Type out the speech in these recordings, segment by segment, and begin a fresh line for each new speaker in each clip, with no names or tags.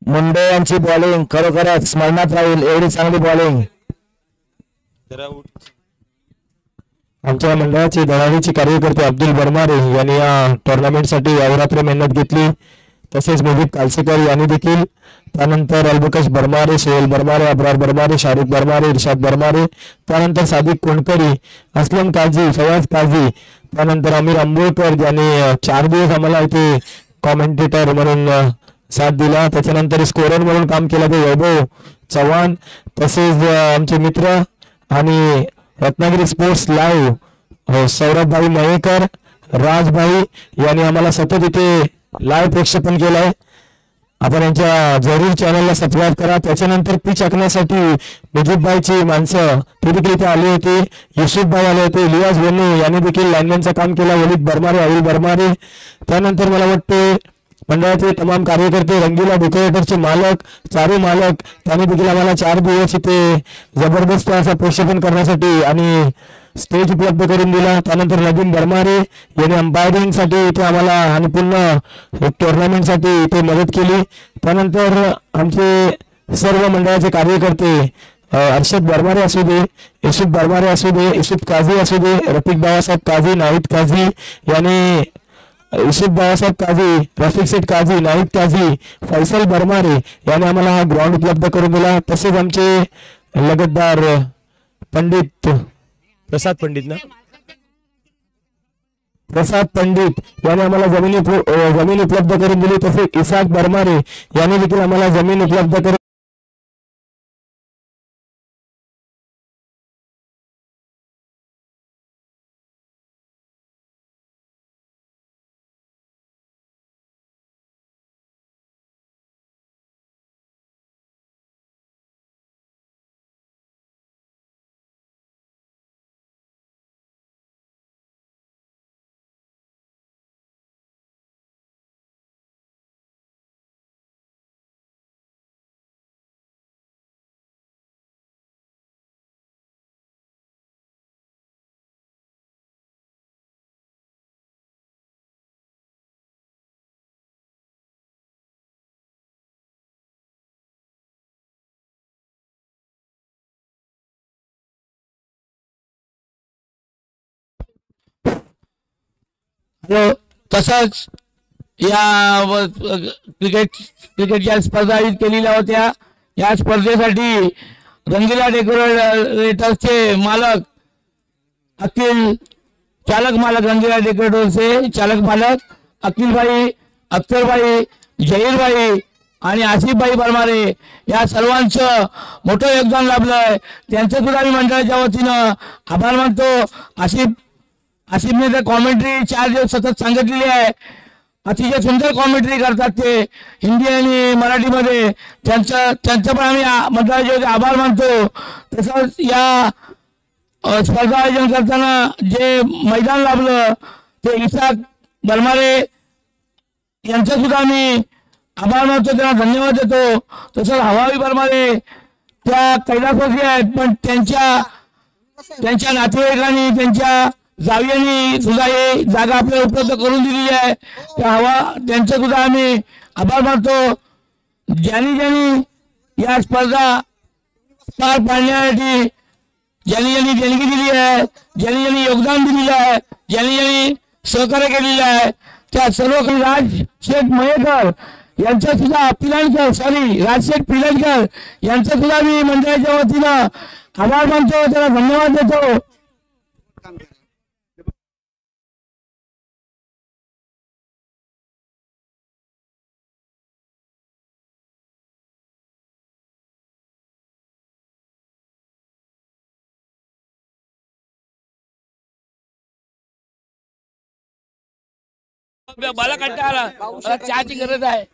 मुंडे यांची बॉलिंग खरोखरच स्मरणात राहील, एवढी चांगली बॉलिंग. आमच्या मंडळाचे धडाडीचे कार्यकर्ते अब्दुल बरमारे यांनी या टुर्नामेंटसाठी अहोरात्र मेहनत घेतली. तसेच मुजीब कालसेकर यांनी देखील, त्यानंतर अल्बकश बरमारे, सोहेल बरमारे, अब्रार बरमारे, शाहरुख बरमारे, इरशाद बरमारे, त्यानंतर सादिक कोणकरी, असलम काझी, फयाज काझी, त्यानंतर अमीर आंबोळकर ज्यांनी 4 दिवस आम्हाला इथे कॉमेंटेटर म्हणून साथ दिला. त्याच्यानंतर स्कोरर म्हणून काम केलं ते वैभव चव्हाण, तसेच आमचे मित्र आणि रत्नागिरी स्पोर्ट्स लाईव्ह सौरभभाई मयेकर, राजभाई यांनी आम्हाला सतत इथे लाईव्ह प्रक्षेपण केलंय. आपण यांच्या जरूर चॅनलला सबस्क्राईब करा. त्याच्यानंतर पिच आखण्यासाठी मुजीबभाईची माणसं ते देखील इथे आले होते. युसुफभाई आले होते. इलियास वेनू यांनी देखील लाईनमॅनचं काम केलं. वलीद बरमारे, अविल बरमारे, त्यानंतर मला वाटते मंडळाचे तमाम कार्यकर्ते, रंगीला डेकोरेटरचे मालक, चारू मालक, त्यांनी देखील आम्हाला 4 दिवस इथे जबरदस्त असं प्रक्षेपण करण्यासाठी आणि स्टेज उपलब्ध करून दिला. त्यानंतर नदीम बरमारे यांनी अंपायरिंगसाठी इथे आम्हाला आणि पुन्हा टुर्नामेंटसाठी इथे मदत केली. त्यानंतर आमचे सर्व मंडळाचे कार्यकर्ते अर्षद बरमारे असू दे, युसुफ बरमारे असू दे, युसुफ काझी असू दे, रफिक बाबासाहेब काझी, नाहीद काझी यांनी, युसुफ बाबासाहेब काझी, रफिक सेठ काझी, नाहीद काझी, फैसल बरमारे यांनी आम्हाला हा ग्राउंड उपलब्ध करून दिला. तसेच आमचे लगतदार पंडित प्रसाद पंडित यांनी आम्हाला जमीन उपलब्ध करून दिली. तसेच इसाक बरमारे यांनी देखील आम्हाला जमीन उपलब्ध करून
तसंच या क्रिकेटच्या स्पर्धा आयोजित केलेल्या होत्या. या स्पर्धेसाठी रंगीला डेकोरेटर्सचे मालक अखिल, चालक मालक, रंगीला डेकोरेटर्सचे चालक मालक अखिलभाई, अख्तरभाई, जहीरभाई आणि आसिफभाई बरमारे या सर्वांचं मोठं योगदान लाभलंय. त्यांचं सुद्धा मी मंडळाच्या वतीनं आभार मानतो. आसिफने तर कॉमेंट्री 4 दिवस सतत सांगितलेली आहे. अतिशय सुंदर कॉमेंट्री करतात ते हिंदी आणि मराठीमध्ये. त्यांचं पण आम्ही मंडळाचे आभार मानतो. तसंच या स्पर्धा आयोजन करताना जे मैदान लाभलं ते इसाक बरमारे यांचं सुद्धा आम्ही आभार मानतो, त्यांना धन्यवाद देतो. तसंच हवावी बरमारे त्या कैलासवासी आहेत, पण त्यांच्या नातेवाईकांनी, त्यांच्या जावयांनी सुद्धा ही जागा आपल्याला उपलब्ध करून दिलेली आहे. त्यांचं सुद्धा आम्ही आभार मानतो. ज्यांनी या स्पर्धा पार पाडण्यासाठी ज्यांनी देणगी दिली आहे, ज्यांनी योगदान दिलेलं आहे, ज्यांनी सहकार्य केलेलं आहे, त्या सर्व राजशेठ मयेकर यांचं सुद्धा राजशेठ पिलणकर यांचं सुद्धा मी मंडळाच्या वतीनं आभार मानतो, त्याला धन्यवाद देतो. मला कंटाळा आला, मला चहाची गरज आहे.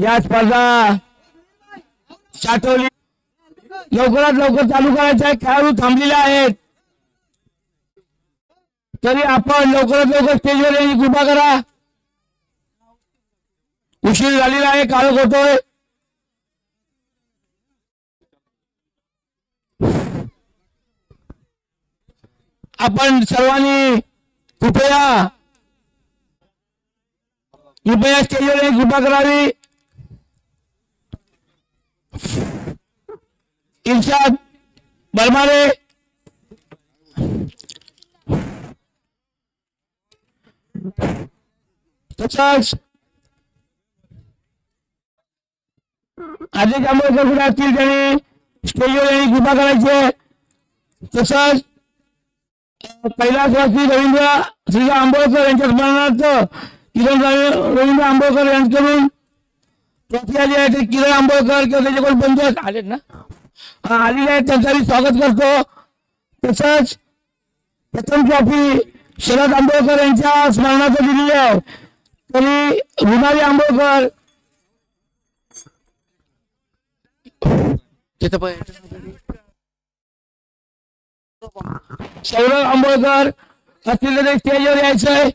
या स्पर्धा साठवली लवकरात लवकर चालू करायचं आहे. खेळाडू थांबलेले आहेत, तरी आपण लवकरात लवकर स्टेजवर येण्याची कृपा करा. उशीर झालेला आहे, काळोख होतोय. आपण सर्वांनी कृपया कृपया स्टेजवर येऊन कृपा करावी. इर्शाद बरमारे, तसंच आधी जांभूळकर कुठे असतील त्यांनी स्टेजवर येऊन कृपा करायचे. तसंच कैलासवासी रवींद्र श्रीराम आंबोळकर यांच्या स्मरणार्थ किरण रवींद्र आंबोळकर यांच्याकडून ट्रॉफी आली आहे. ते किरण आंबोळकर किंवा त्याचे कोण बंधू आलेत ना, आलेले आहेत, त्यांचं स्वागत करतो. तसंच प्रथम ट्रॉफी शरद आंबोळकर यांच्या स्मरणार्थ दिलेली आहे. तरी रुणाली आंबोळकर सौरभ आंबोळकर असलेले ते स्टेजवर यायचंय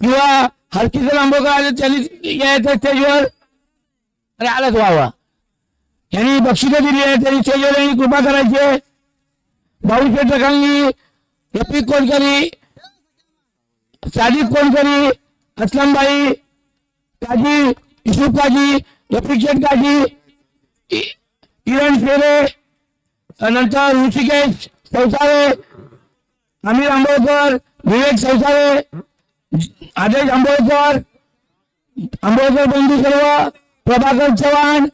किंवा हरकिशन आंबोळकर आले त्यांनी यायचं स्टेजवर. अरे आलाच व्हावा. यांनी बक्षिसं दिली आहे, त्यांनी स्टेजवर यांनी कृपा करायची. भाऊशेठ रकांगी, रफिक कोणकरी, साजिद कोणकरी, असलमबाई काजी, युसुफ काजी, रफिक शेठ काजी, किरण शेरे, नंतर ऋषिकेश सौसाळे, आमिर आंबोळकर, विवेक सौसाळे, आदेश आंबोळकर, आंबोळकर बंधू सर्व, प्रभाकर चव्हाण,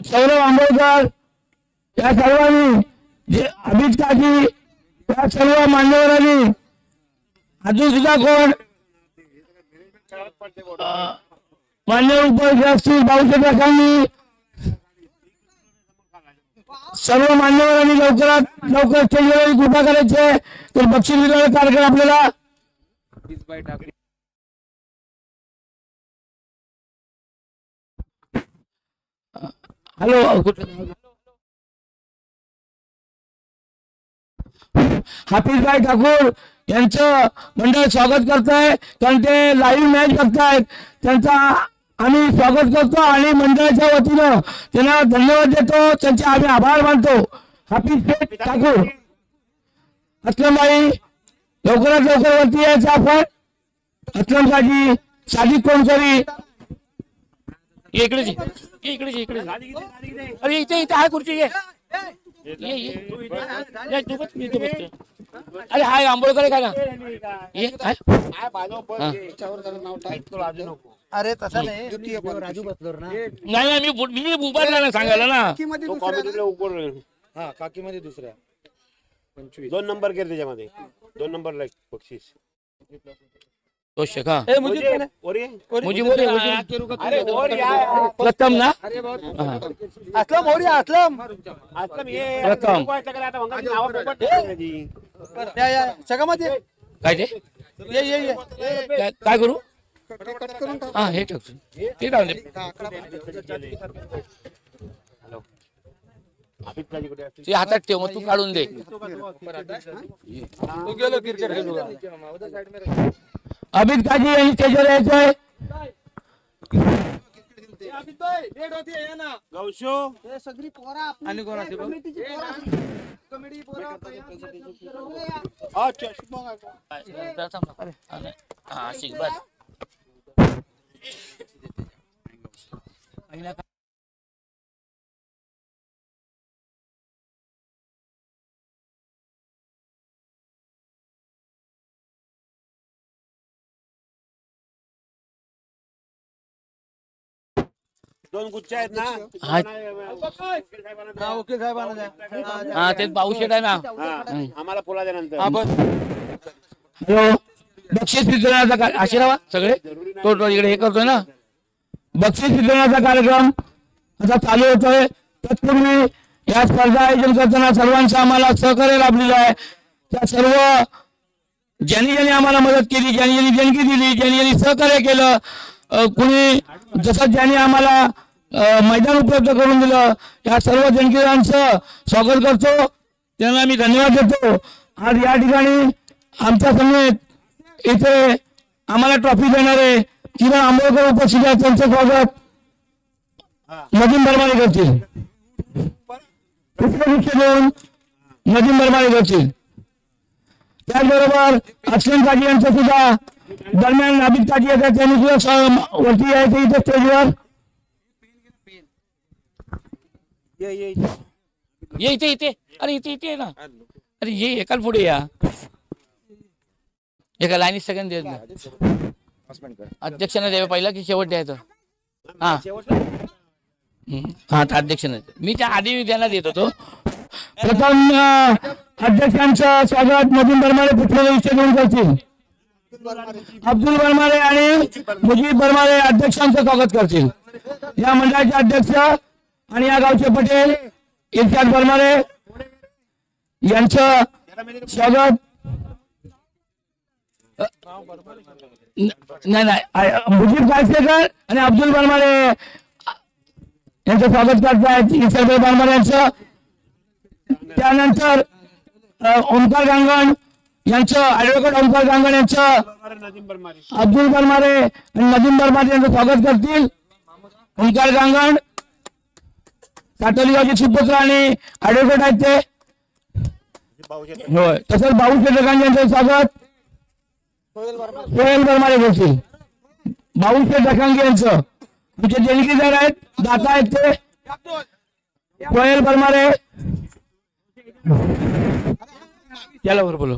सौरभ आंबोळकर, या सर्वांनी अभित काजी, या सर्व मान्यवरांनी अजून सुद्धा कोण मान्यवर उपस्थित असतील भाऊशेठ रकांगी, सर्व मान्यवरांनी लवकरात लवकर स्टेजवर कृपा करायचे. तर बक्षीस वितरण कार्यक्रम आपल्याला हॅलो हाफिजभाई ठाकूर यांचं मंडळ स्वागत करत आहे, कारण ते लाईव्ह मॅच बघतायत. त्यांचा आम्ही स्वागत करतो आणि मंडळाच्या वतीनं त्यांना धन्यवाद देतो, त्यांचे आम्ही आभार मानतो. हाफिज ठाकूर, असलमबाई लवकरात लवकर वरती यायचं आपण. असलम काजी, साजिद कोणकरी, इकडेच इकडे अरे इथे इथे आहे खुर्ची. अरे हाय आंबोळकर काय ना,
अरे तसा नाही, राजू बसलो ना.
नाही मी उभारला ना सांगायला ना.
काकी मध्ये दुसऱ्या
2 नंबर केले त्याच्यामध्ये 2 नंबरला बक्षीस.
प्रथम ना,
असलम हो असलम
प्रथम
सगळ्यामध्ये
काय ते काय करू. हा हे टाकतो ते टाकून दे. ते हातात ठेव, मग तू काढून दे. अमित काजी यांनी स्टेजवर यायचंय.
दोन गुच्छ आहेत ना.
वकील साहेबांना
हा ते पाऊशेट आहे ना.
आम्हाला फुला नंतर.
हॅलो, बक्षीस वितरणाचा आशीर्वाद सगळे तो इकडे हे करतोय ना. बक्षीस वितरणाचा कार्यक्रम आता चालू होतोय. तत्पूर्वी या स्पर्धा आयोजन करताना सर्वांचं आम्हाला सहकार्य लाभलेलं आहे. त्या सर्व ज्यांनी आम्हाला मदत केली, ज्यांनी देणगी दिली, ज्यांनी सहकार्य केलं, कुणी जसं ज्यांनी आम्हाला मैदान उपलब्ध करून दिलं, या सर्व देणगीदारांचं स्वागत करतो, त्यांना आम्ही धन्यवाद देतो. आज या ठिकाणी आमच्या समेत इथे आम्हाला ट्रॉफी देणारे किरण आंबोळकर उपस्थित आहेत. त्यांचं स्वागत नदीम बरमाने करतील. पुष्पगुच्छ देऊन नदीम बरमाने करतील. त्याचबरोबर अस्लम काजी यांचं सुद्धा दरम्यान नाबिद काजी येतात, त्यांनी सुद्धा वरती यायचं इथे स्टेजवर. ये इथे इथे, अरे इथे इथे ना, अरे ये एकाल पुढे या, एका लाईनीत सगळ्यांना देत नाही. अध्यक्षांना द्यावं पहिला की शेवट द्यायचं? हा हा, अध्यक्षांना. मी त्या आधी त्यांना देत होतो. प्रथम अध्यक्षांचं स्वागत नदीम बरमारे पुष्पगुच्छ विषय घेऊन करतील. अब्दुल बरमारे आणि मुजीब बरमारे अध्यक्षांचं स्वागत करतील. या मंडळाचे अध्यक्ष आणि या गावचे पटेल इर्शाद बरमारे यांचं स्वागत. नाही, मुजीब काळसेकर आणि अब्दुल बरमारे यांचं स्वागत करतायत इर्शाद बरमारे यांचं. त्यानंतर ओमकार गांगण यांचं, ऍडव्होकेट ओमकार गांगण यांचं अब्दुल बरमारे आणि नदीम बरमारे यांचं स्वागत करतील. ओमकार गांगण काटोलीगावचे सुपुत्र आणि ऍडव्होकेट आहेत ते. होय, तसंच भाऊ शेटकांचे यांचं स्वागत सोहेल बरमारे करतील. भाऊ शेटकांगे यांचं आमचे देणगीदार आहेत, दाता आहेत ते सोहेल बरमारे. त्याला बरोबर बोलो.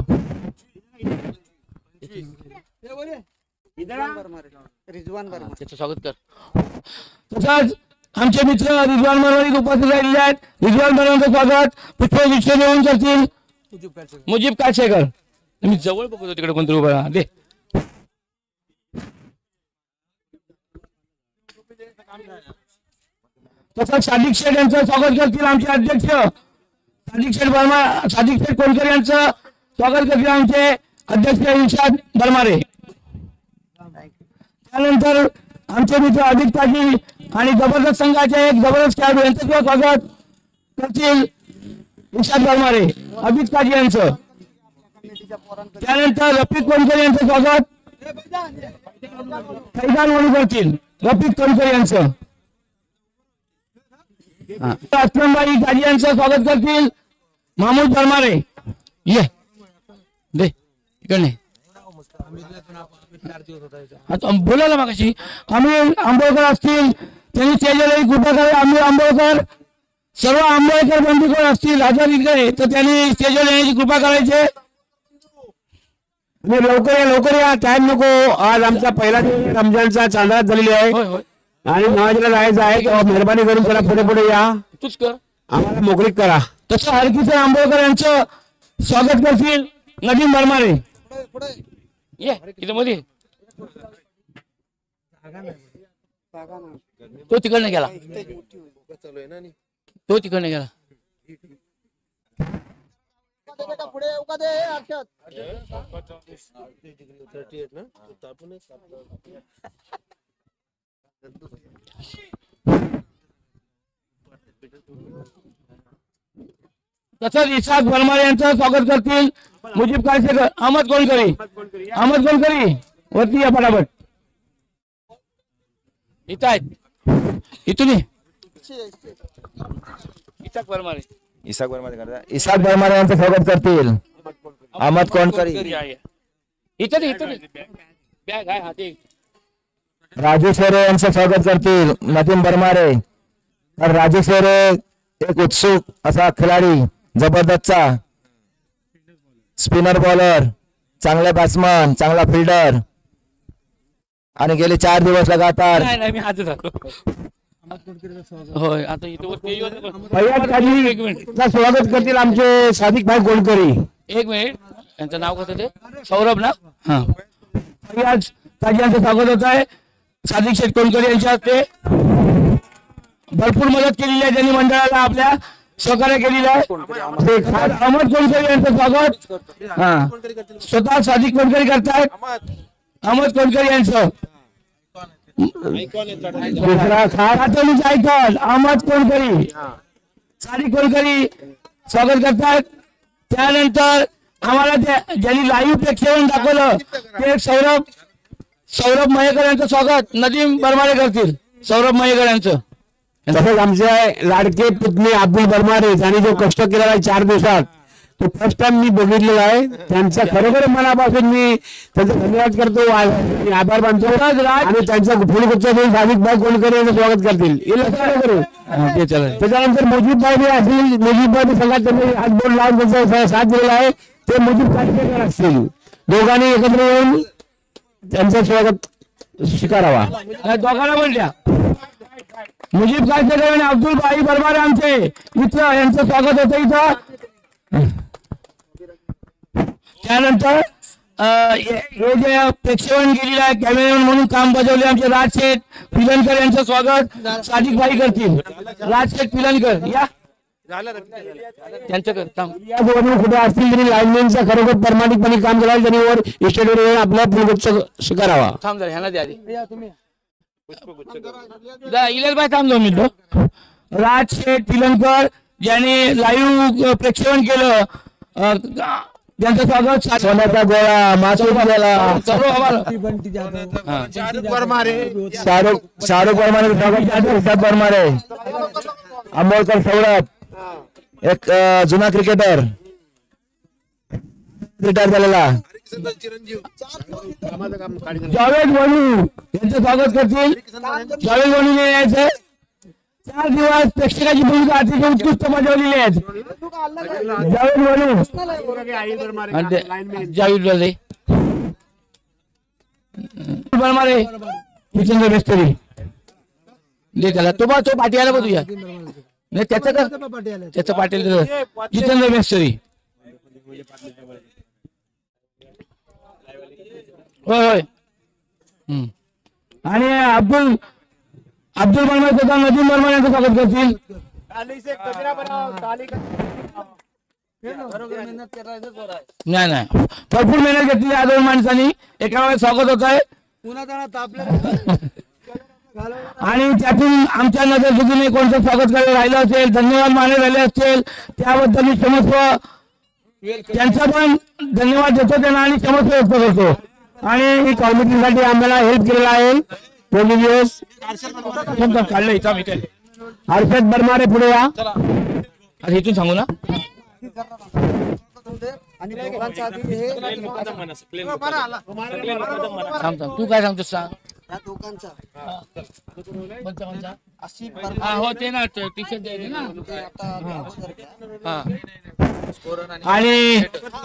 त्याचं स्वागत कर. तसंच आमचे मित्र रिजवान बरमारे उपस्थित राहिलेले आहेत. रिजवान बरमारेंचं स्वागत पुष्पगुच्छ देऊन करतील मुजीब काळसेकर. मी जवळ बघतो तिकडे कोणतरी उभा दे. तसंच सादिक शेठ यांचं स्वागत करतील आमचे अध्यक्ष सादिक शेठ कोलकर यांचं स्वागत करतील आमचे अध्यक्ष इर्शाद बरमारे. त्यानंतर आमचे मित्र अजित काजी आणि जबरदस्त संघाचे एक जबरदस्त खेळाडू यांचं सुद्धा स्वागत करतील इर्शाद बरमारे, अजित काजी यांचं. त्यानंतर रफिक कोणकर यांचं स्वागत फैजान म्हणून करतील रफिक कोणकर यांचं. अस्लमबाई काजी यांचं स्वागत करतील महमूद बरमारे. ये दे इकडे बोला ना मागाशी. अमीर आंबोळकर असतील, त्यांनी स्टेजवर कृपा करावी. अमीर आंबोळकर, सर्व आंबोळकर बंधुकोण असतील हजार इकडे, तर त्यांनी स्टेजवर येण्याची कृपा करायची.
लवकर या, टाइम नको. आज आमचा पहिला दिवस रमजानचा चांदणा झालेली आहे आणि नवाजीला जायचं आहे. मेहरबानी करून जरा पुढे या,
तूच कर,
आम्हाला मोकळीक करा.
तसं हरकिशन आंबोळकर यांचं स्वागत करतील नदीम बरमारे. ये इथं मध्ये तो तिकडनं गेला, तो तिकडनं गेला. तसंच इसाक बरमारे यांचं स्वागत करतील मुजीब काळसेकर. अहमद कोणकरी वरती या फटाफट. इथं आहेत, इथून इसाक बरमारे यांचं स्वागत करतील अहमद कोणकरी. इथं बॅग आहे हाती.
राजू शेरे यांचं स्वागत करतील नदीम बरमारे. राजू शेरे एक उत्सुक असा खिलाडी, जबरदस्तचा स्पिनर बॉलर, चांगला बॅट्समन, चांगला फिल्डर आणि गेले 4 दिवस लगातार
मी हात झालो. होय, आता
स्वागत करतील आमचे सादिक भाई गोलकरी.
एक मिनिट, यांचं नाव कसं ते सौरभ ना. हा, आज यांचं स्वागत होत आहे सादिक शेठ कोलकरी यांच्या हस्ते. भरपूर मदत केलेली आहे त्यांनी मंडळाला, आपल्या सहकार्य केलेलं आहे. अहमद कोलकरी यांचं स्वागत स्वतः सादिक कोलकरी करतायत. अहमद कोलकरी यांचं आयकॉन अहमद कोलकरी, सादिक कोलकरी स्वागत करतायत. त्यानंतर आम्हाला ज्यांनी लाईव्ह प्रेक्षेपण दाखवलं ते सौरभ मयेकर यांचं स्वागत नदीम बरमारे करतील. सौरभ मयेकर यांचं.
तसंच आमचे लाडके पुतणे अब्दुल बरमारे, ज्यांनी जो कष्ट केलेला आहे 4 दिवसात, तो फर्स्ट टाइम मी बघितलेला आहे. त्यांचा खरोखर मनापासून मी त्यांचा धन्यवाद करतो, आभार मानतो. आणि त्यांचा पुढे सादिक भाई कोणकर यांचं स्वागत करतील. त्याच्यानंतर मुजीब भाई बी असतील. मुजीब भाई सगळ्यात त्यांनी हात बोल लावून त्यांचा साथ दिलेला आहे. ते मुजीब काटकेकर असतील. दोघांनी एकत्र येऊन त्यांचं स्वागत स्वीकारावा.
दोघांना पण द्या. मुजीब काटकेकर आणि अब्दुल भाई बरमारे आमचे मित्र यांचं स्वागत होतं इथं. त्यानंतर हे जे प्रेक्षेपण केलेलं आहे कॅमेरामॅन म्हणून काम बजावले आमचे राजशेठ पिलनकर यांचं स्वागत सादिक भाई करतील. राजशेठ पिलनकर या त्यांचं
या दोघांनी कुठे असतील तरी लाईनमॅनचा खरोखर प्रामाणिकपणे काम केलं. त्यांनी वर स्टेजवर येऊन आपला फुलगुच्छ स्वीकारावा.
थांब जरा ह्याला द्या आधी. इलेश भाई थांब 2 मिनिटं. राजशेठ पिलनकर ज्यांनी लाईव्ह प्रेक्षेपण केलं त्यांचं स्वागत.
सोन्याचा गोळा मासूद गेला
शाहरुख परमारे
शाहरुख परमारे स्वागत. परमारे अंबोलकर सौरभ एक जुना क्रिकेटर रिटायर झालेला.
जावेद वनू यांचं स्वागत करतील. जावेद वनू यायचं 4 दिवस प्रेक्षकाची भूमिका अतिशय उत्कृष्ट बजावलेली आहेत. जावेद वनू जावेद वनू बरमारे जितेंद्र मेस्तरी दे त्याला. तो पाठी आला बघ तुझ्या नाही त्याचं का त्याचं पाटील जितेंद्र मेस्तरी. होय होय. आणि अब्दुल बर्मा स्वतः नदीम बर्मा यांचं स्वागत करतील. नाही भरपूर मेहनत घेतली या 2 माणसांनी. एका वेळेस स्वागत होत आहे आणि त्यातून आमच्या नजरसुधीने कोणतं स्वागत करायला राहिलं असेल धन्यवाद मानले राहिले असतील त्याबद्दल मी क्षमस्व त्यांचा पण धन्यवाद देतो त्यांना आणि क्षमस्व व्यक्त करतो. आणि कॉमिटीसाठी आम्हाला हेल्प केलेला आहे 2 दिवस काढलं इथं हर्षद बरमारे पुढे या. इथून सांगू ना तू काय सांगतोस सांग. हो ते ना टी शर्ट द्यायचे ना. आणि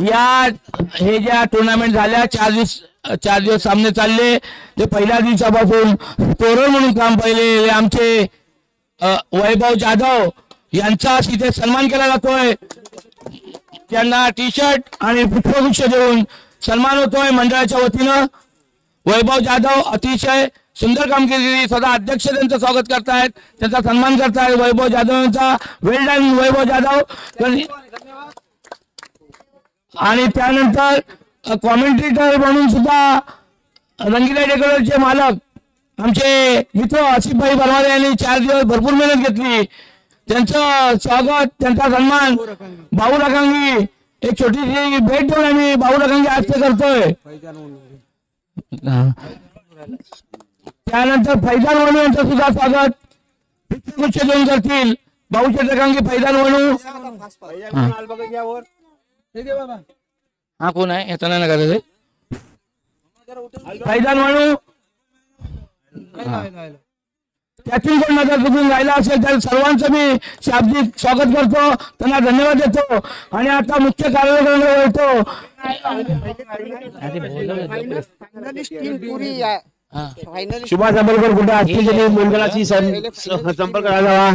या हे ज्या टुर्नामेंट झाल्या 4 दिवस सामने चालले. ते पहिल्या दिवसापासून तोरण म्हणून काम पाहिले आमचे वैभव जाधव यांचा तिथे सन्मान केला जातोय. त्यांना टी शर्ट आणि पुष्पगुच्छ देऊन सन्मान होतोय मंडळाच्या वतीनं. वैभव जाधव अतिशय सुंदर कामगिरी स्वतः अध्यक्ष त्यांचं स्वागत करतायत त्यांचा सन्मान करतायत. वैभव जाधव यांचा वेल डन वैभव जाधव. आणि त्यानंतर कॉमेंटेटर म्हणून सुद्धा रंगीला डेकोरेटरचे मालक आमचे मित्र आसिफभाई बरमारे यांनी 4 दिवस भरपूर मेहनत घेतली. त्यांचं स्वागत त्यांचा सन्मान भाऊ रकांगी एक छोटीशी भेट देऊन आम्ही भाऊ रकांगी आज करतोय. त्यानंतर फैजान वनू यांचं सुद्धा स्वागत पुष्पगुच्छ देऊन करतील. भाऊचे रकांगी फैजान वनू. हा कोण आहे येताना ना करायचं फैजान वनू. त्यातून कोण नजर चुकून राहिला असेल तर सर्वांचं मी शाब्दिक स्वागत करतो त्यांना धन्यवाद देतो. आणि आता मुख्य कार्यक्रमाला वळतो.
सुभाष आंबेडकर कुठे असतील त्यांनी मंडळाची संपर्क करावा.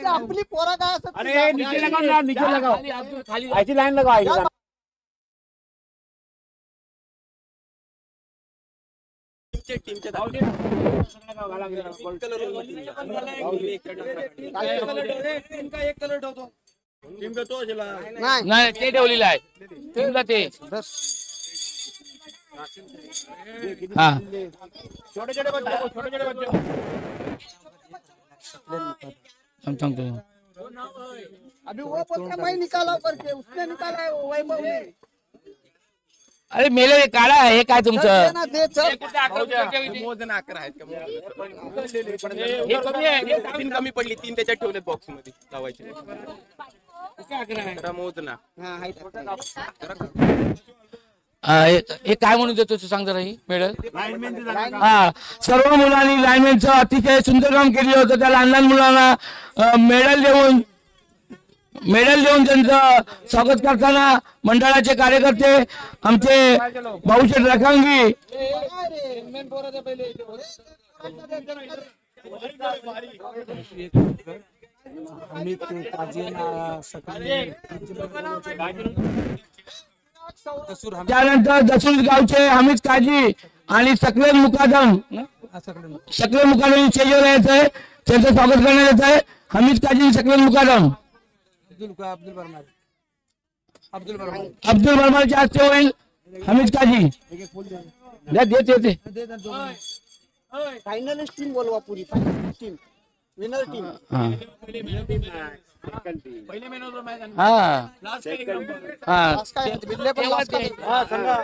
आपली पोरा काय असतात
अरे नीचे लगाओ ना नीचे लगाओ ऐसी लाइन लगाओ.
नाही
नाही ते ठेवलेलं आहे टीमला ते हा सांगतो
अभी वो बोलता मैं निकाला करके उसने निकाला है वो वैभव ने
अरे मेले काढा हे काय
चल
तुमचं
दे ना दे चल
हे कमी आहे
तीन कमी पडली, तीन त्याच्यात ठेवलेत बॉक्स मध्ये लावायचे. जरा मोज ना.
हा हाय
हे काय म्हणून देतो तू सांग जरा ही मेडल हा सर्व मुलांनी लाईनमॅनचं अतिशय सुंदर काम केलं होतं त्या लहान लहान मुलांना मेडल देऊन त्यांचं स्वागत करताना मंडळाचे कार्यकर्ते आमचे भाऊशेठ रखांगी
मेन पोराच्या पहिले
त्यानंतर दसूर गावचे हमीद काजी आणि सकलेल मुकादम स्टेजवर यायचंय त्यांचं स्वागत करण्यात येत आहे हमीद काजी सकलेल मुकादम अब्दुल बर्माचे हस्ते होईल हमीद काजी देते
फायनलिस्ट टीम बोलवा पुरी finalist team winner team last काय बिल्ले पण लास्ट काय हा सांगा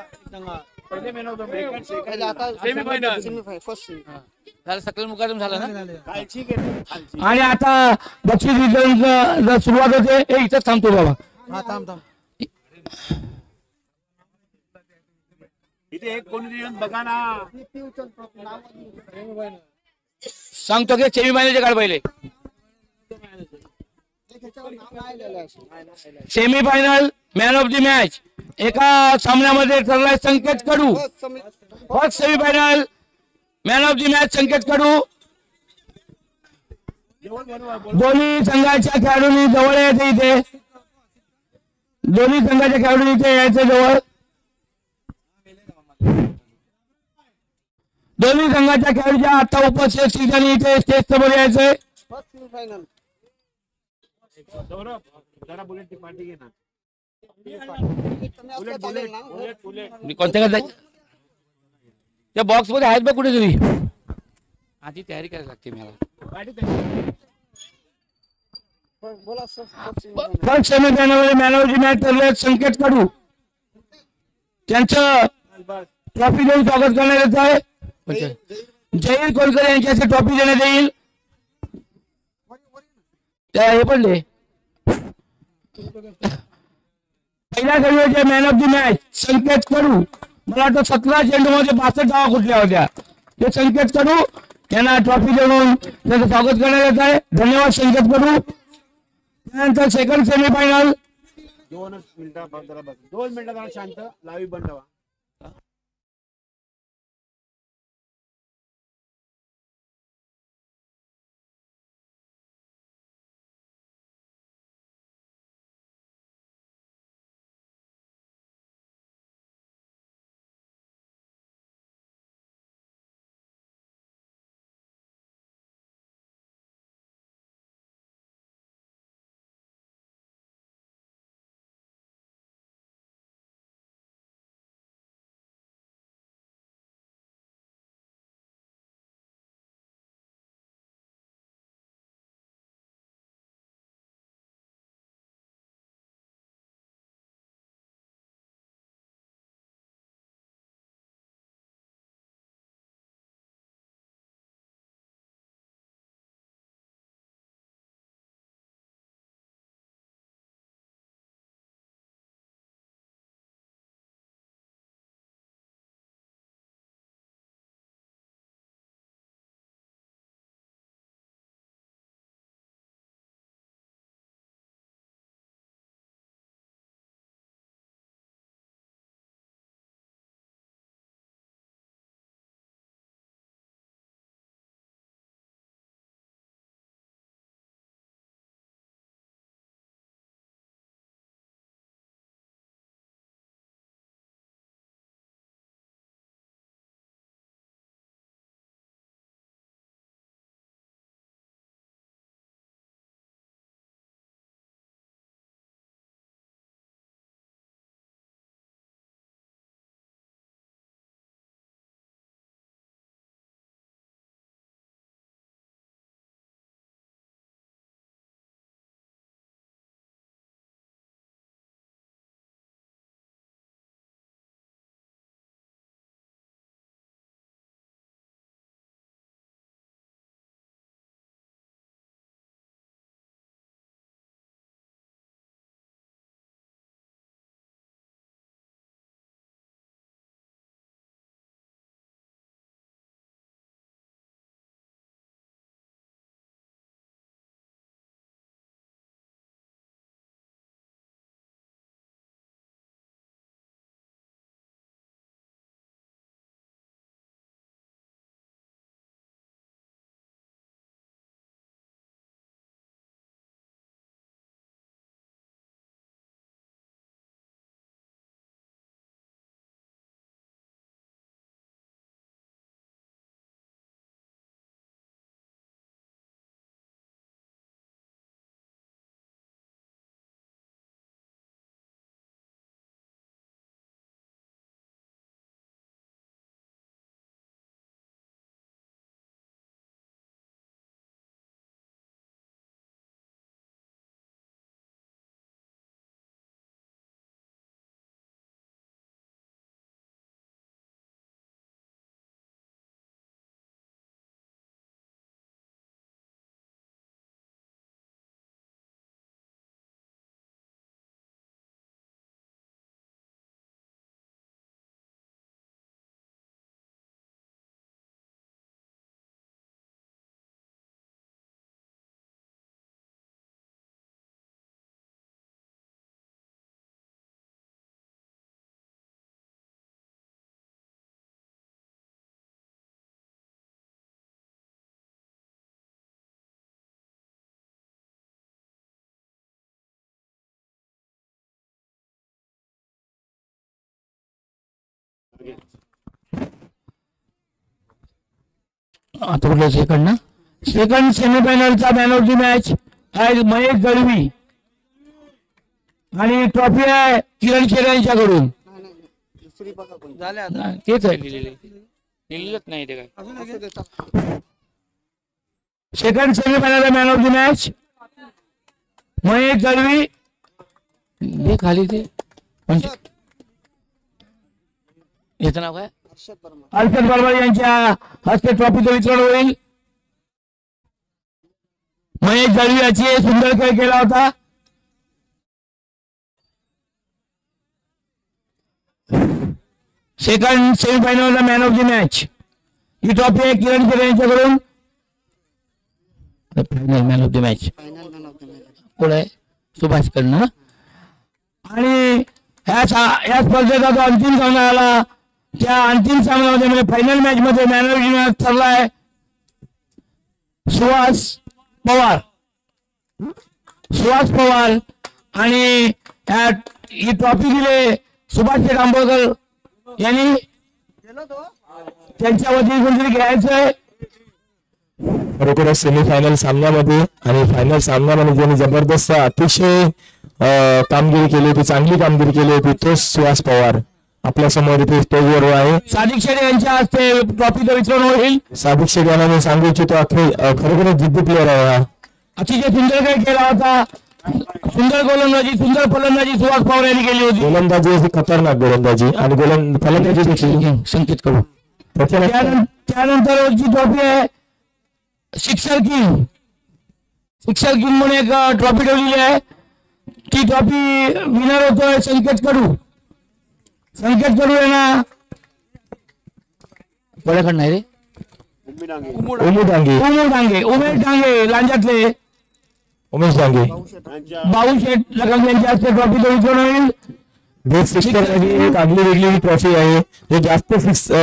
पहिले मेन होतो पहिले आता सेमीफायनल फर्स्ट
झालं सकल मुकादम झाला ना आणि आता बक्षीस वितरण सुरुवात होते हे इथंच थांबतो बाबा
हा थांब
इथे एक कोणी बघा ना
सांगतो की सेमीफायनलचे काढ पहिले semifinal man of the match एका सामन्यामध्ये ठरलाय Sanket Kadu first semifinal man of the match Sanket Kadu दोन्ही संघाच्या खेळाडूंनी जवळ यायचे इथे दोन्ही संघाच्या खेळाडूंनी इथे यायचं जवळ दोन्ही संघाच्या खेळाडूच्या आता उपस्थित ठिकाणी इथे स्टेज समोर यायचंय
फर्स्ट सेमीफायनल
जरा बुलेट पार्टी घे ना
मी कोणत्या का त्या बॉक्स मध्ये आहेत बघ कुठेतरी आधी तयारी करायला लागते मला
बोला
first semifinal man of the match ठरले संकेत कडू त्यांचं ट्रॉफी देऊन स्वागत करण्यात येत आहे जयंत कोलकर यांच्याशी ट्रॉफी देण्यात येईल त्या हे पण दे पहिल्या खेळीचे man of the match Sanket कडू मला वाटतं 17 चेंडूमध्ये 62 धावा कुठल्या होत्या ते संकेत कडू यांना ट्रॉफी देऊन त्याचं स्वागत करण्यात येत आहे धन्यवाद संकेत कडू त्यानंतर सेकंड सेमीफायनल
2 मिनिटं जरा शांत लावी बंद
आता कुठलं सेकंड ना, सेकंड सेमीफायनलचा मॅन ऑफ द मॅच आहे महेश दळवी आणि ट्रॉफी आहे किरण शेरे यांच्याकडून.
दुसरी बघा कोणी. झाले आता.
नाही, तेच आहे लिहिलेलंच नाही ते काय. Second semifinal man of the match Mahesh Dalvi. हे खाली ते याचं नाव काय,
हर्षद वर्मा.
हर्षद वर्मा यांच्या हस्ते ट्रॉफीचं वितरण होईल. महेश दळवी याची सुंदर खेळ केला होता. Second semifinal man of the match he trophy आहे किरण शेरे यांच्याकडून. Final man of the match
final man of the match
कोण आहे, सुभाष कडनं. आणि या स्पर्धेचा जो अंतिम सामना आला त्या अंतिम सामन्यामध्ये म्हणजे फायनल मॅच मध्ये मॅन ऑफ द मॅच ठरलाय सुहास पवार. सुहास पवार आणि ही ट्रॉफी दिले सुभाष आंबेडकर यांनी.
गेलो तो.
त्यांच्या वतीने कोणतरी घ्यायचंय.
खरोखरच सेमीफायनल सामन्यामध्ये आणि फायनल सामन्यामध्ये ज्यांनी जबरदस्त अतिशय कामगिरी केली होती, चांगली कामगिरी केली होती, तोच सुहास पवार आपल्या समोर इथे स्टेजवर आहे.
सादिक शेरे यांच्या हस्ते ट्रॉफीचं वितरण होईल.
सादिक शेख यांना मी सांगू इच्छितो खरोखरच जिद्दी प्लेअर आहे हा.
अतिशय सुंदर खेळ केला होता. सुंदर गोलंदाजी सुंदर फलंदाजी सुहास पवार यांनी केली होती.
गोलंदाजी अशी खतरनाक गोलंदाजी आणि फलंदाजी देखील
संकेत करू. त्यानंतर जी ट्रॉफी आहे सिक्सर किंग. सिक्सर किंग म्हणून एक ट्रॉफी ठेवलेली आहे. ती ट्रॉफी विनर होतोय संकेत कडू. संकेत कडू यांना कोणाकडे नाही रे, उमेश डांगे लांजातले
उमेश डांगे
बाबू शेठ लखन यांच्या हस्ते ट्रॉफीचं वितरण होईल.
बेस्ट सिक्सर एक आगली वेगळी ट्रॉफी आहे. जो जास्त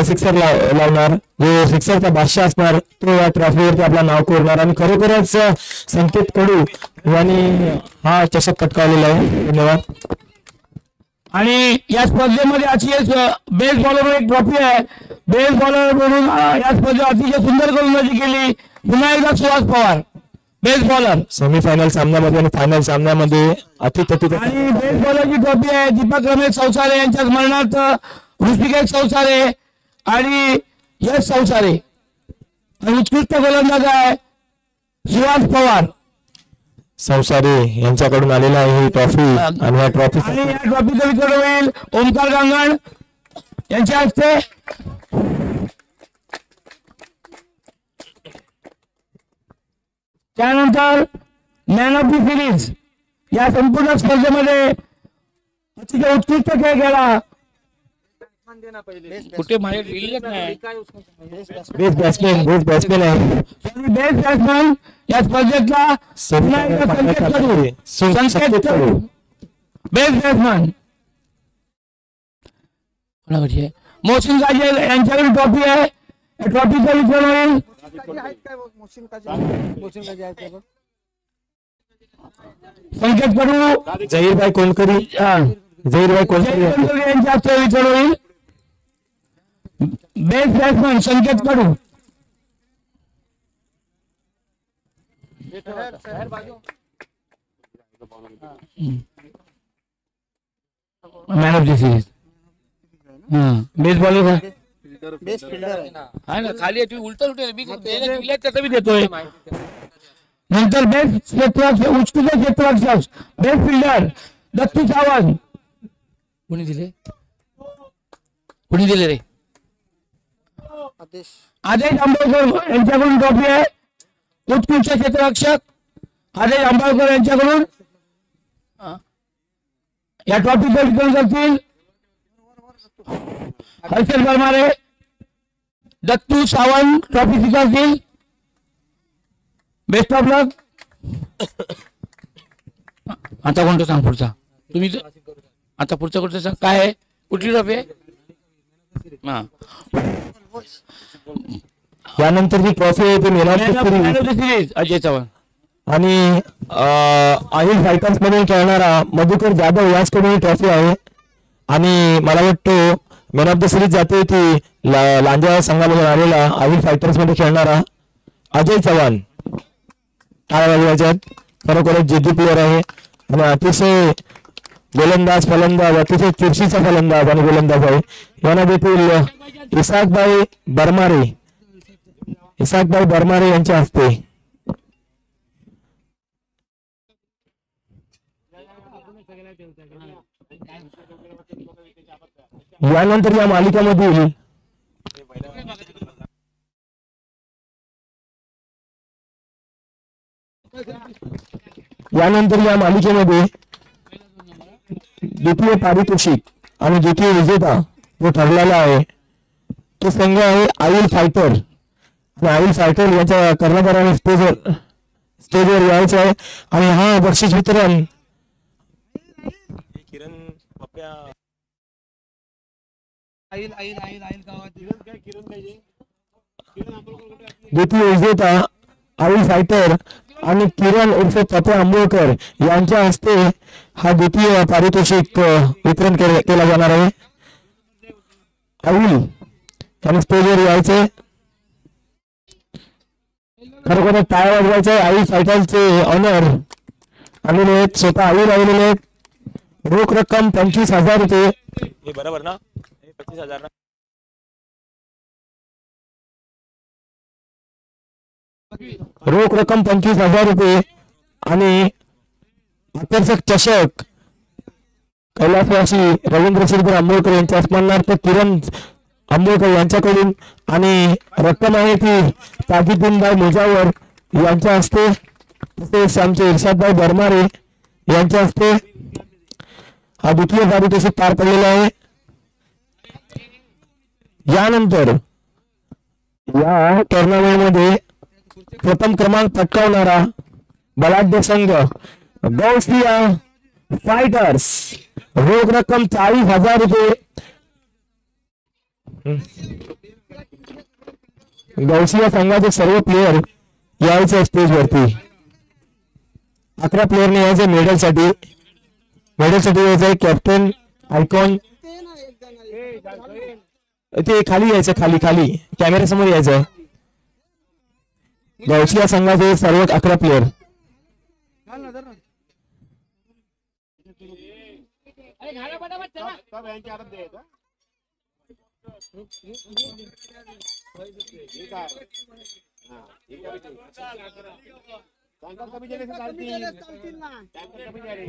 सिक्सर लावणार, जो सिक्सरचा बादशाह असणार तो या ट्रॉफीवरती आपला नाव कोरणार. आणि खरोखरच संकेत कडू यांनी हा चषक पटकावलेला आहे. धन्यवाद.
आणि या स्पर्धेमध्ये अशी बेस्ट बॉलर एक ट्रॉफी आहे. बेस्ट बॉलर म्हणून या स्पर्धेत अतिशय सुंदर गोलंदाजी केली पुन्हा एकदा Suhas Pawar best bowler.
Semifinal सामन्यामध्ये आणि फायनल सामन्यामध्ये अतिथती.
आणि बेस्ट बॉलरची ट्रॉफी आहे दीपक रमेश चौसारे यांच्या स्मरणार्थ ऋषिकेश चौसारे आणि यश चौसारे. आणि उत्कृष्ट गोलंदाज आहे सुहास पवार.
संसारे यांच्याकडून आलेला आहे ही ट्रॉफी. आणि या ट्रॉफी
आणि या ट्रॉफीचं वितरण होईल ओमकार गांगण यांच्या हस्ते. त्यानंतर मॅन ऑफ द सिरीज या संपूर्ण स्पर्धेमध्ये अतिशय उत्कृष्ट खेळ केला. कुठे माहीत लिहिलेच नाही.
बेस्ट बॅट्समॅन आहे.
बेस्ट बॅट्समॅन या स्पर्धेतला संकेत कडू बेस्ट बॅट्समॅन. कोणाकडे मोहसिन काजी यांच्याकडे ट्रॉफी आहे. ट्रॉफीचं वितरण होईल. संकेत कडू
झहीरभाई कोणकरी
यांच्या हस्ते वितरण होईल. Best batsman Sanket Kadu. Man of the series best bowler
best fielder आहे
ना. खाली उलट त्याचा मी देतोय. नंतर बेस्ट क्षेत्ररक्षक उत्कृष्ट क्षेत्ररक्षक बेस्ट फिल्डर दत्तू सावंत. कोणी दिले रे, आदेश आंबेडकर यांच्याकडून ट्रॉफी आहे. उत्कृष्ट क्षेत्ररक्षक आदेश आंबेडकर यांच्याकडून या ट्रॉफीचं वितरण करतील हर्षद वर्मारे. दत्तू सावंत ट्रॉफी स्वीकारतील. बेस्ट ऑफ लक. आता कोणतं सांग पुढचा तुम्ही. आता पुढचं कुठचं सांग काय आहे, कुठली ट्रॉफी आहे.
यानंतर जी ट्रॉफी आहे ती सिरीज
अजय चव्हाण
आणि आईल फायटर्स मध्ये खेळणारा मधुकर जाधव याचकडून ही ट्रॉफी आहे. आणि मला वाटतं मॅन ऑफ द सिरीज जाते ती लांजा संघामधून आलेला आविल फायटर्स मध्ये खेळणारा अजय चव्हाण. टाळ्या वाजवायच्यात. खरोखरच जिद्दी प्लेअर आहे आणि अतिशय गोलंदाज फलंदाज, अतिशय चुरशीचा फलंदाज आणि गोलंदाज आहे. यांना देखील इसाकभाई बरमारे यांच्या हस्ते यानंतर या मालिकेमधील मध्ये द्वितीय पारितोषिक आणि द्वितीय विजेता जो ठरलेला आहे तो संघ आहे आविल फायटर. आणि आविल फायटर याच्या कर्णधाराने स्टेजवर यायचं आहे आणि हा बक्षीस वितरण द्वितीय विजेता आविल फायटर आणि किरण उर्फ पप्या आंबोळकर यांच्या हस्ते हा द्वितीय पारितोषिक वितरण केला जाणार आहे. आविल यांनी स्टेजवर यायचे. खरोखर टाळ्या वाजवायचे. आविल फायटरचे ऑनर आलेले आहेत. स्वतः आविल आलेले आहेत. रोख रक्कम 25,000 रुपये.
बरोबर ना 25,000 ना.
रोख रक्कम 25,000 रुपये आणि आकर्षक चषक कैलासवासी रवींद्र श्रीधर आंबोळकर यांच्या स्मरणार्थ किरण आंबोळकर यांच्याकडून आणि रक्कम आहे ती ताजुद्दीनभाई मुजावर यांच्या हस्ते तसेच आमचे इर्शादभाई बरमारे यांच्या हस्ते हा द्वितीय पारितोषिक पार पडलेला आहे. यानंतर या टुर्नामेंट मध्ये प्रथम क्रमांक पटकावणारा बलाढ्य संघ गौसिया फायटर्स. रोख रक्कम 40,000 रुपये. गौसिया संघाचे सर्व प्लेयर यायचे स्टेज वरती. 11 प्लेयरने यायचे मेडलसाठी यायचं आहे. कॅप्टन आयकॉन ते खाली यायचं. खाली कॅमेरा समोर यायचं आहे. गौसिया संघाचे सर्व 11 प्लेयर.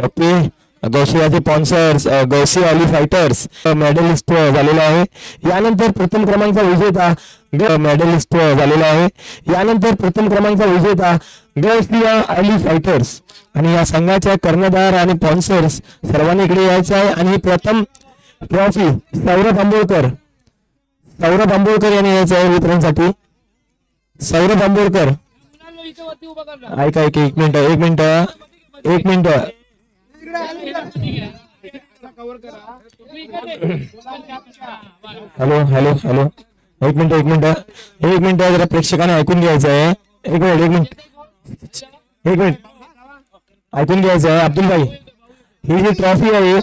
ओके. गौसियाचे sponsors Gausiya Ali fighters medallist झालेला आहे. यानंतर प्रथम क्रमांकाचा विजेता गौसिया अली फायटर्स आणि या संघाच्या कर्णधार आणि स्पॉन्सर्स सर्वांनी इकडे यायचं आहे. आणि प्रथम ट्रॉफी सौरभ आंबोळकर यांनी यायचं आहे वितरणासाठी. सौरभ आंबोळकर ऐका एक मिनिट हॅलो एक मिनिट जरा प्रेक्षकांना ऐकून घ्यायचं आहे. एक मिनिट ऐकून घ्यायचं आहे. अब्दुल भाई, ही जी ट्रॉफी आहे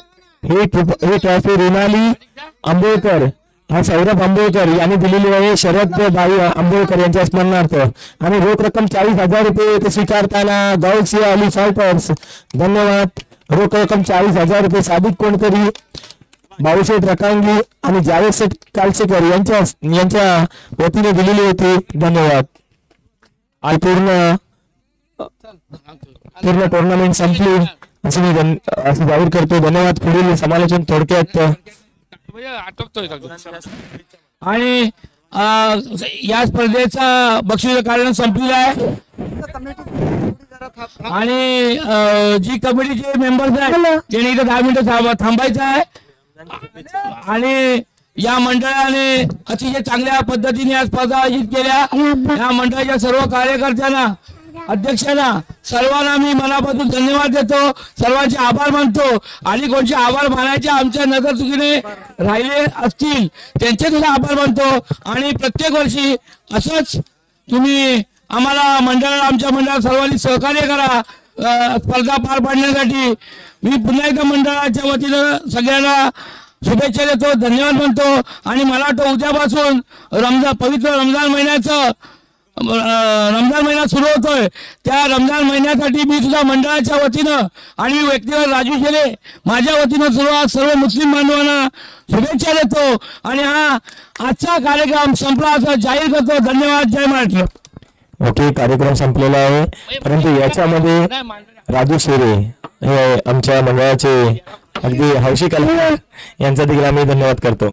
ही ट्रॉफी रिनाली आंबोळकर हा सौरभ आंबोळकर यांनी दिलेली आहे शरद भाई आंबोळकर यांच्या स्मरणार्थ. आणि रोख रक्कम 40,000 रुपये ते स्वीकारताना गौसिया अली फायटर्स धन्यवाद. रोख रक्कम 40,000 रुपये सादिक कोणतरी, बाळूशेठ रकांगी आणि जावेद शेठ कालसेकर यांच्या वतीने दिलेली होती. धन्यवाद. आणि पूर्ण टुर्नामेंट संपली असं मी जाहीर करतो. धन्यवाद. पुढील समालोचन थोडक्यात.
आणि या स्पर्धेचा बक्षीस कारण संपलेला आहे. आणि जी कमिटीचे मेंबर्स आहेत त्यांनी इथे 10 मिनिटं थांबायचं आहे. आणि या मंडळाने अतिशय चांगल्या पद्धतीने या स्पर्धा आयोजित केल्या. या मंडळाच्या सर्व कार्यकर्त्यांना, अध्यक्षांना, सर्वांना मी मनापासून धन्यवाद देतो. सर्वांचे आभार मानतो. आणि कोणचे आभार मानायचे आमच्या नजर चुकीने राहिले असतील त्यांचे सुद्धा आभार मानतो. आणि प्रत्येक वर्षी असंच तुम्ही आम्हाला आमच्या मंडळाला सर्वांनी सहकार्य करा स्पर्धा पार पाडण्यासाठी. मी पुन्हा एकदा मंडळाच्या वतीनं सगळ्यांना शुभेच्छा देतो, धन्यवाद म्हणतो. आणि मला वाटतं उद्यापासून पवित्र रमजान महिना सुरू होतोय. त्या रमजान महिन्यासाठी मी सुद्धा मंडळाच्या वतीनं आणि व्यक्तिगत राजू शेरे माझ्या वतीनं सर्व मुस्लिम बांधवांना शुभेच्छा देतो. आणि हा आजचा कार्यक्रम संपला असं जाहीर करतो. धन्यवाद. जय महाराष्ट्र.
ओके, कार्यक्रम संपलेला आहे, परंतु याच्यामध्ये राजू शेरे हे आमच्या मंडळाचे अगदी हौशी कलाकार यांचा देखील आम्ही धन्यवाद करतो.